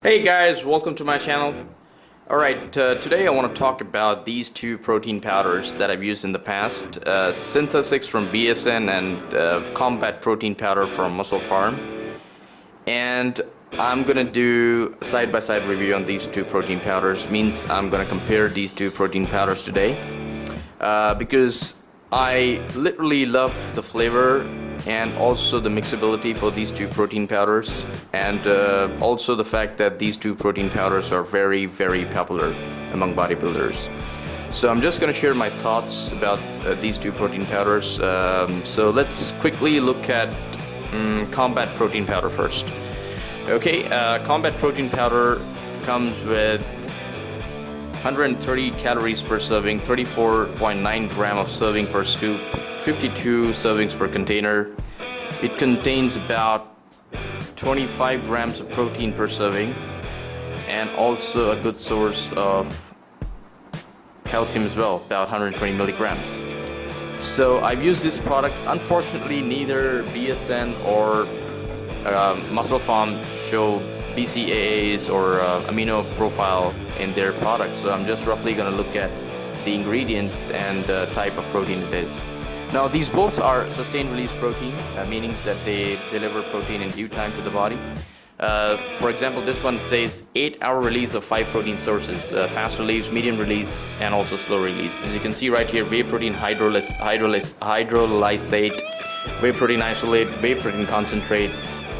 Hey guys, welcome to my channel. Alright, today I want to talk about these two protein powders that I've used in the past. Syntha 6 from BSN and Combat Protein Powder from Musclepharm. And I'm gonna do a side-by-side review on these two protein powders. Means I'm gonna compare these two protein powders today. Because I literally love the flavor and also the mixability for these two protein powders, and also the fact that these two protein powders are very popular among bodybuilders. So I'm just going to share my thoughts about these two protein powders. So let's quickly look at Combat Protein Powder first. Okay, Combat Protein Powder comes with 130 calories per serving, 34.9 gram of serving per scoop, 52 servings per container. It contains about 25 grams of protein per serving and also a good source of calcium as well, about 120 milligrams. So I've used this product. Unfortunately, neither BSN or Musclepharm show Bcaas or amino profile in their products, so I'm just roughly going to look at the ingredients and type of protein it is. Now these both are sustained release protein, meaning that they deliver protein in due time to the body. For example, this one says 8-hour release of 5 protein sources, fast release, medium release, and also slow release. As you can see right here, whey protein hydrolysate, whey protein isolate, whey protein concentrate,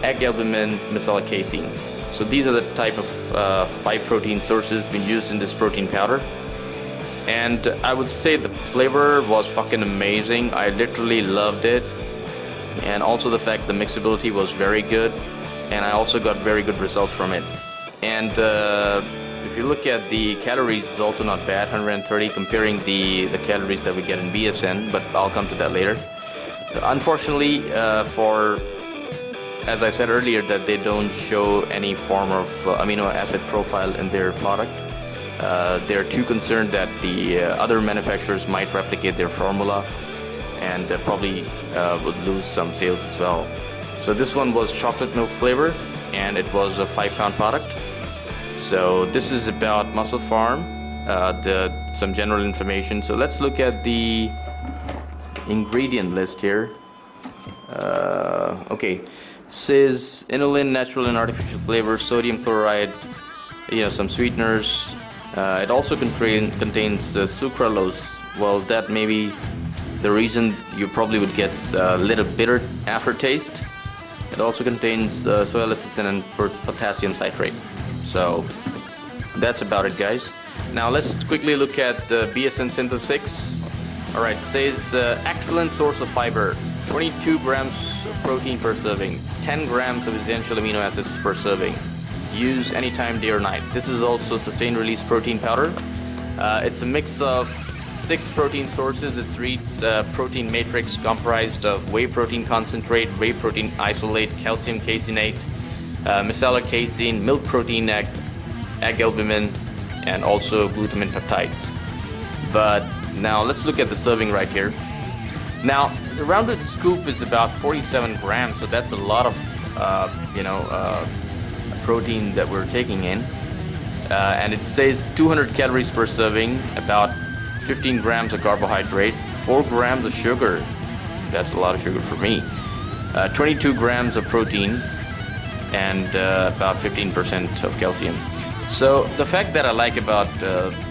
egg albumin, micella casein. So these are the type of 5 protein sources being used in this protein powder. And I would say the flavor was fucking amazing. I literally loved it. And also the fact the mixability was very good. And I also got very good results from it. And if you look at the calories, it's also not bad, 130 comparing the calories that we get in BSN, but I'll come to that later. Unfortunately, as I said earlier, that they don't show any form of amino acid profile in their product. They're too concerned that the other manufacturers might replicate their formula and probably would lose some sales as well. So this one was chocolate milk flavor and it was a 5-pound product. So this is about Musclepharm, some general information. So let's look at the ingredient list here. Okay. Says inulin, natural and artificial flavors, sodium chloride, some sweeteners. It also contains sucralose. Well, that may be the reason you probably would get a little bitter aftertaste. It also contains soy lecithin and potassium citrate. So that's about it, guys. Now let's quickly look at BSN Syntha 6. Alright, it says excellent source of fiber, 22 grams of protein per serving, 10 grams of essential amino acids per serving. Use anytime, day or night. This is also sustained release protein powder. It's a mix of 6 protein sources. It reads protein matrix comprised of whey protein concentrate, whey protein isolate, calcium caseinate, micella casein, milk protein, egg albumin, and also glutamine peptides. But now let's look at the serving right here. Now the rounded scoop is about 47 grams, so that's a lot of protein that we're taking in. And it says 200 calories per serving, about 15 grams of carbohydrate, 4 grams of sugar. That's a lot of sugar for me. 22 grams of protein, and about 15% of calcium. So the fact that I like about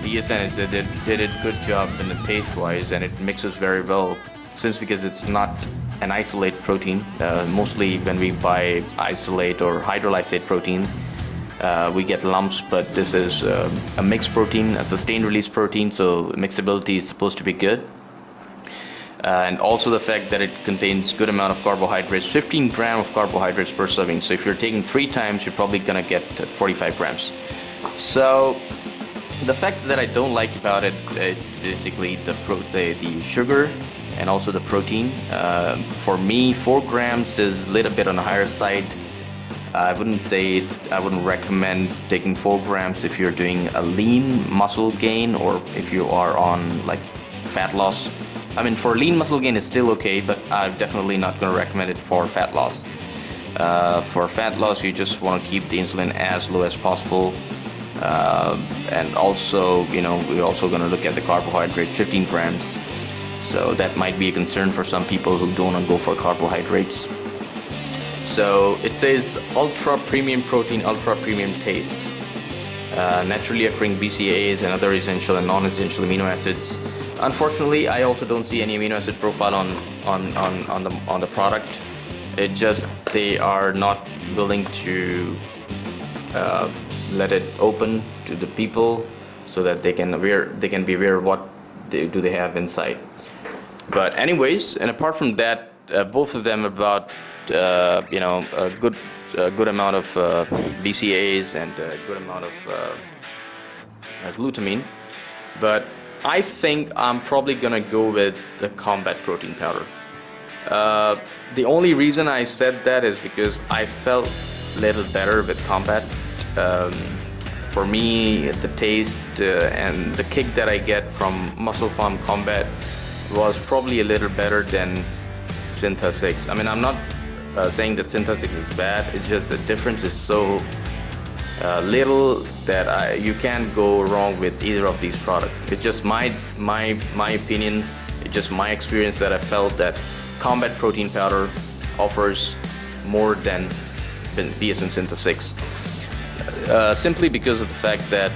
BSN is that they did a good job in the taste wise, and it mixes very well, because it's not an isolate protein. Mostly when we buy isolate or hydrolysate protein, we get lumps, but this is a mixed protein, a sustained release protein, so mixability is supposed to be good. And also the fact that it contains good amount of carbohydrates, 15 grams of carbohydrates per serving. So if you're taking 3 times, you're probably gonna get 45 grams. So the fact that I don't like about it, it's basically the sugar and also the protein. For me, 4 grams is a little bit on the higher side. I wouldn't recommend taking 4 grams if you're doing a lean muscle gain or if you are on like fat loss. I mean, for lean muscle gain it's still okay, but I'm definitely not going to recommend it for fat loss. For fat loss, you just want to keep the insulin as low as possible. And also, we're also going to look at the carbohydrate, 15 grams. So that might be a concern for some people who don't want to go for carbohydrates. So it says ultra premium protein, ultra premium taste, naturally occurring BCAAs and other essential and non-essential amino acids. Unfortunately, I also don't see any amino acid profile on the product. It just they are not willing to let it open to the people so that they can be aware of what they have inside. But anyways, and apart from that, both of them about a good amount of BCAAs and a good amount of glutamine. But I think I'm probably gonna go with the Combat protein powder. The only reason I said that is because I felt a little better with Combat. For me, the taste and the kick that I get from Musclepharm Combat was probably a little better than Syntha 6. I mean, I'm not saying that Syntha 6 is bad. It's just the difference is so little that you can't go wrong with either of these products. It's just my opinion. It's just my experience that I felt that Combat protein powder offers more than BSN Syntha 6. Simply because of the fact that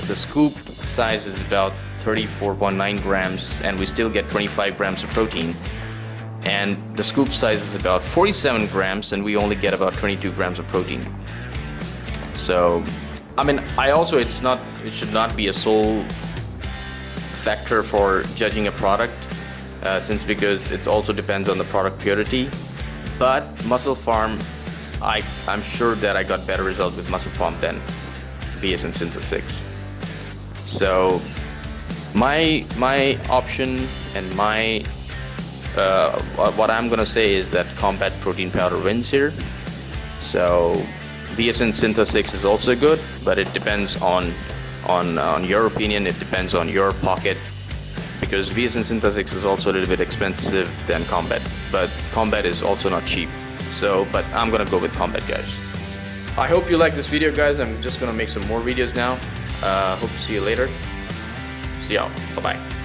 the scoop size is about 34.9 grams and we still get 25 grams of protein, and the scoop size is about 47 grams and we only get about 22 grams of protein. So I mean, it should not be a sole factor for judging a product, since because it also depends on the product purity. But Musclepharm, I'm sure that I got better results with Musclepharm than BSN Syntha 6. So my option and my what I'm gonna say is that Combat protein powder wins here. So BSN Syntha 6 is also good, but it depends on your opinion. It depends on your pocket, because BSN Syntha 6 is also a little bit expensive than Combat, but Combat is also not cheap. So, but I'm gonna go with Combat, guys. I hope you like this video, guys. I'm just gonna make some more videos now. Hope to see you later. See y'all. Bye-bye.